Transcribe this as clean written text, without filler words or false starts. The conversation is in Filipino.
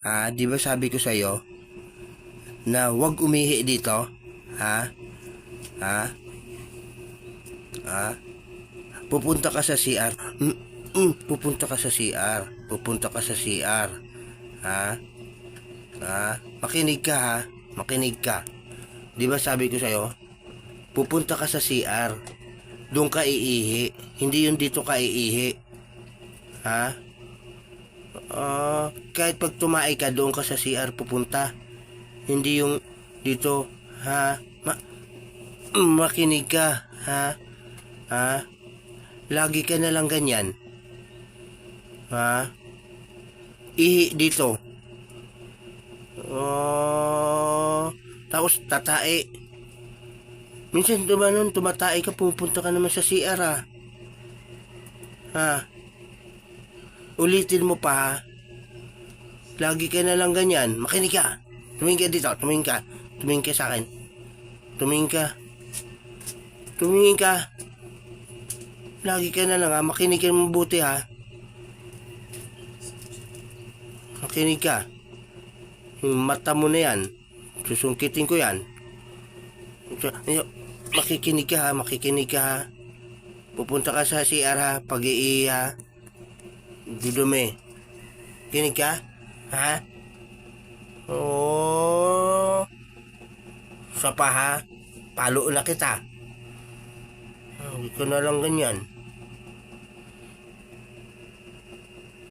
Di ba sabi ko sa'yo na huwag umihi dito? Ha? Ha? Ha? Pupunta ka sa CR. Pupunta ka sa CR. Pupunta ka sa CR. Ha? Ha? Makinig ka ha. Makinig ka. Di ba sabi ko sa'yo? Pupunta ka sa CR. Doon ka iihi. Hindi yung dito ka iihi. Ha? Kahit pag tumae ka, doon ka sa CR pupunta. Hindi yung dito. Ha? Makinig ka. Ha? Ha? Lagi ka na lang ganyan. Ha? Ihi dito. Tapos tatae. Minsan tumatae ka, pupunta ka naman sa CR ha. Ha? Ulitin mo pa ha. Lagi ka na lang ganyan. Makinig ka. Tumingin ka dito. Tumingin ka. Tumingin ka sa akin. Tumingin ka. Tumingin ka. Lagi ka na lang ha. Makinig ka mabuti ha. Makinig ka. Yung mata mo na yan. Susungkitin ko yan. Makikinig ka ha. Makikinig ka ha. Pupunta ka sa CR ha. Pag-ii ha. Dudumi. Kinig ka? Ha? Sa pa ha? Palo na kita. Hindi ko na lang ganyan.